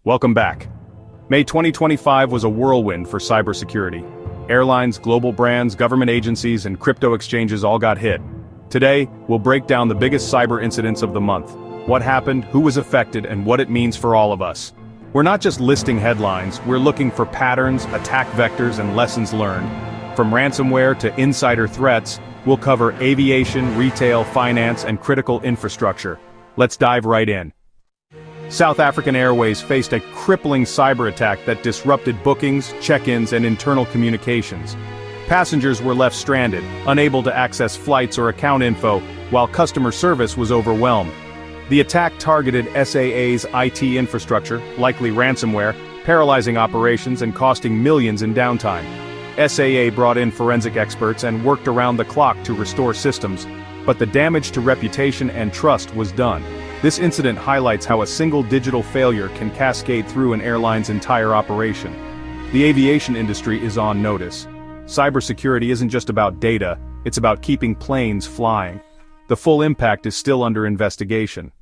Welcome back. May 2025 was a whirlwind for cybersecurity. Airlines, global brands, government agencies, and crypto exchanges all got hit. Today, we'll break down the biggest cyber incidents of the month. What happened, who was affected, and what it means for all of us. We're not just listing headlines, we're looking for patterns, attack vectors, and lessons learned. From ransomware to insider threats, we'll cover aviation, retail, finance, and critical infrastructure. Let's dive right in. South African Airways faced a crippling cyber attack that disrupted bookings, check-ins, and internal communications. Passengers were left stranded, unable to access flights or account info, while customer service was overwhelmed. The attack targeted SAA's IT infrastructure, likely ransomware, paralyzing operations and costing millions in downtime. SAA brought in forensic experts and worked around the clock to restore systems, but the damage to reputation and trust was done. This incident highlights how a single digital failure can cascade through an airline's entire operation. The aviation industry is on notice. Cybersecurity isn't just about data, it's about keeping planes flying. The full impact is still under investigation.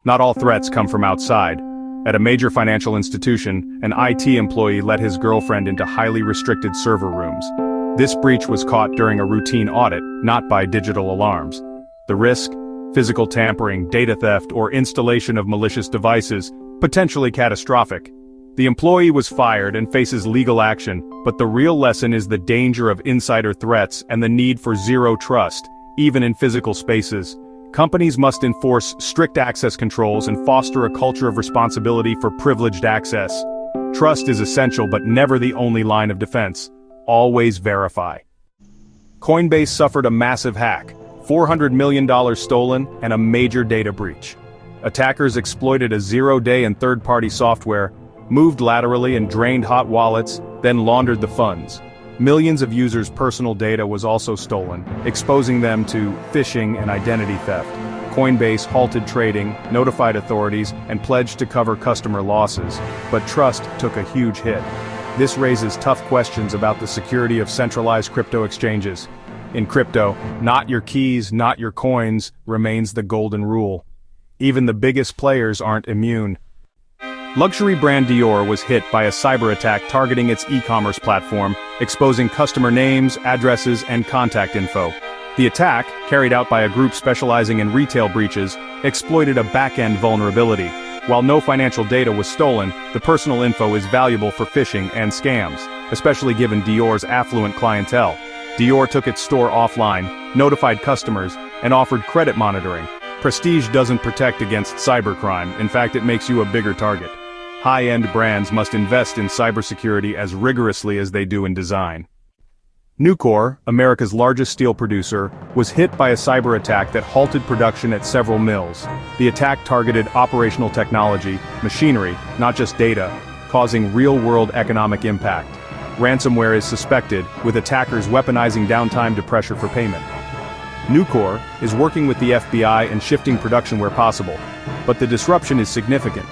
Not all threats come from outside. At a major financial institution, an IT employee let his girlfriend into highly restricted server rooms. This breach was caught during a routine audit, not by digital alarms. The risk? Physical tampering, data theft, or installation of malicious devices, potentially catastrophic. The employee was fired and faces legal action, but the real lesson is the danger of insider threats and the need for zero trust, even in physical spaces. Companies must enforce strict access controls and foster a culture of responsibility for privileged access. Trust is essential but never the only line of defense. Always verify. Coinbase suffered a massive hack. $400 million stolen, and a major data breach. Attackers exploited a zero-day and third-party software, moved laterally and drained hot wallets, then laundered the funds. Millions of users' personal data was also stolen, exposing them to phishing and identity theft. Coinbase halted trading, notified authorities, and pledged to cover customer losses, but trust took a huge hit. This raises tough questions about the security of centralized crypto exchanges. In crypto, not your keys, not your coins, remains the golden rule. Even the biggest players aren't immune. Luxury brand Dior was hit by a cyber attack targeting its e-commerce platform, exposing customer names, addresses, and contact info. The attack, carried out by a group specializing in retail breaches, exploited a back-end vulnerability. While no financial data was stolen, the personal info is valuable for phishing and scams, especially given Dior's affluent clientele. Dior took its store offline, notified customers, and offered credit monitoring. Prestige doesn't protect against cybercrime, in fact it makes you a bigger target. High-end brands must invest in cybersecurity as rigorously as they do in design. Nucor, America's largest steel producer, was hit by a cyber attack that halted production at several mills. The attack targeted operational technology, machinery, not just data, causing real-world economic impact. Ransomware is suspected, with attackers weaponizing downtime to pressure for payment. Nucor is working with the FBI and shifting production where possible, but the disruption is significant.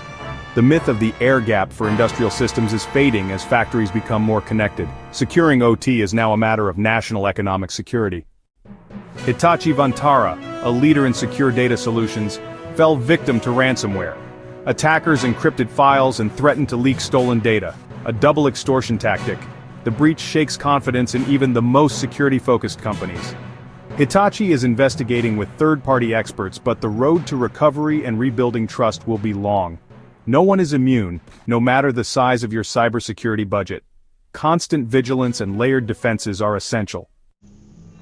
The myth of the air gap for industrial systems is fading as factories become more connected. Securing OT is now a matter of national economic security. Hitachi Vantara, a leader in secure data solutions, fell victim to ransomware. Attackers encrypted files and threatened to leak stolen data. A double extortion tactic. The breach shakes confidence in even the most security-focused companies. Hitachi is investigating with third-party experts, but the road to recovery and rebuilding trust will be long. No one is immune, no matter the size of your cybersecurity budget. Constant vigilance and layered defenses are essential.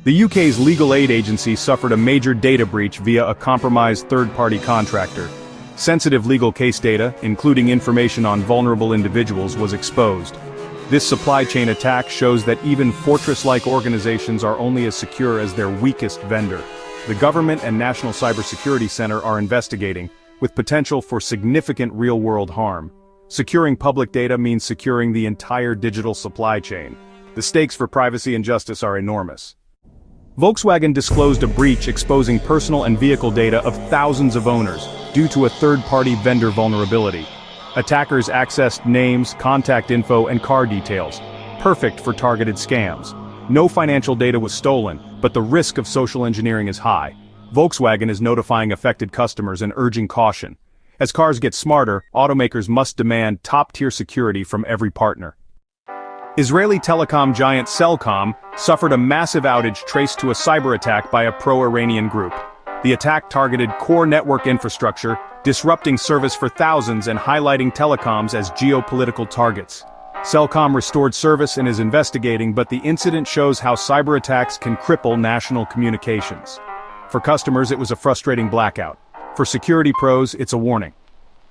The UK's legal aid agency suffered a major data breach via a compromised third-party contractor. Sensitive legal case data, including information on vulnerable individuals, was exposed. This supply chain attack shows that even fortress-like organizations are only as secure as their weakest vendor. The government and National Cybersecurity Center are investigating, with potential for significant real-world harm. Securing public data means securing the entire digital supply chain. The stakes for privacy and justice are enormous. Volkswagen disclosed a breach exposing personal and vehicle data of thousands of owners, due to a third-party vendor vulnerability. Attackers accessed names, contact info, and car details, perfect for targeted scams. No financial data was stolen, but the risk of social engineering is high. Volkswagen is notifying affected customers and urging caution. As cars get smarter, automakers must demand top-tier security from every partner. Israeli telecom giant Cellcom suffered a massive outage traced to a cyber attack by a pro-Iranian group. The attack targeted core network infrastructure, disrupting service for thousands and highlighting telecoms as geopolitical targets. Cellcom restored service and is investigating, but the incident shows how cyber attacks can cripple national communications. For customers, it was a frustrating blackout. For security pros, it's a warning.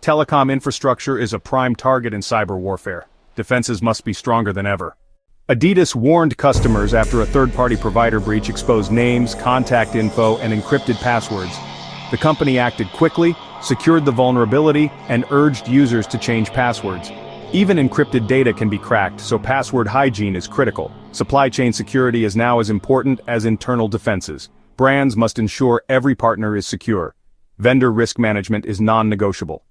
Telecom infrastructure is a prime target in cyber warfare. Defenses must be stronger than ever. Adidas warned customers after a third-party provider breach exposed names, contact info, and encrypted passwords. The company acted quickly, secured the vulnerability, and urged users to change passwords. Even encrypted data can be cracked, so password hygiene is critical. Supply chain security is now as important as internal defenses. Brands must ensure every partner is secure. Vendor risk management is non-negotiable.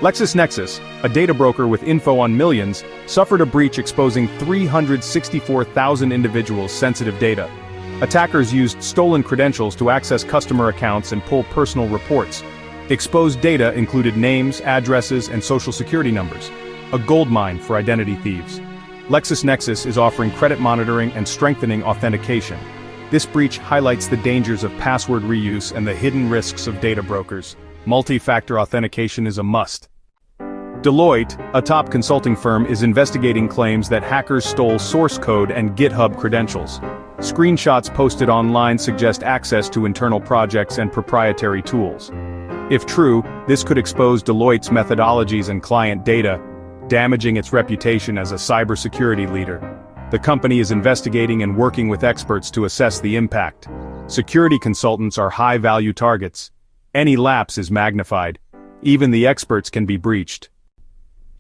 LexisNexis, a data broker with info on millions, suffered a breach exposing 364,000 individuals' sensitive data. Attackers used stolen credentials to access customer accounts and pull personal reports. Exposed data included names, addresses, and social security numbers. A goldmine for identity thieves. LexisNexis is offering credit monitoring and strengthening authentication. This breach highlights the dangers of password reuse and the hidden risks of data brokers. Multi-factor authentication is a must. Deloitte, a top consulting firm, is investigating claims that hackers stole source code and GitHub credentials. Screenshots posted online suggest access to internal projects and proprietary tools. If true, this could expose Deloitte's methodologies and client data, damaging its reputation as a cybersecurity leader. The company is investigating and working with experts to assess the impact. Security consultants are high-value targets. Any lapse is magnified. Even the experts can be breached.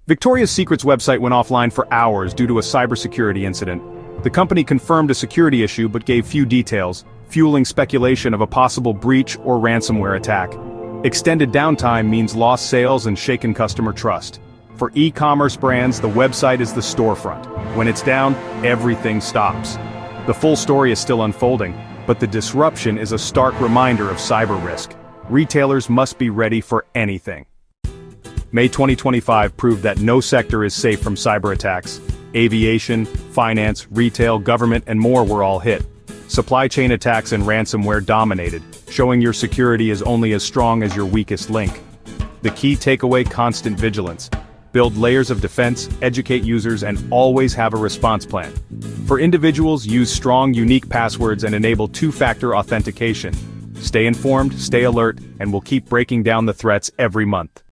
Victoria's Secret's website went offline for hours due to a cybersecurity incident. The company confirmed a security issue but gave few details, fueling speculation of a possible breach or ransomware attack. Extended downtime means lost sales and shaken customer trust. For e-commerce brands, the website is the storefront. When it's down, everything stops. The full story is still unfolding, but the disruption is a stark reminder of cyber risk. Retailers must be ready for anything. May 2025 proved that no sector is safe from cyber attacks. Aviation, finance, retail, government, and more were all hit. Supply chain attacks and ransomware dominated, showing your security is only as strong as your weakest link. The key takeaway: constant vigilance. Build layers of defense, educate users, and always have a response plan. For individuals, use strong, unique passwords and enable two-factor authentication. Stay informed, stay alert, and we'll keep breaking down the threats every month.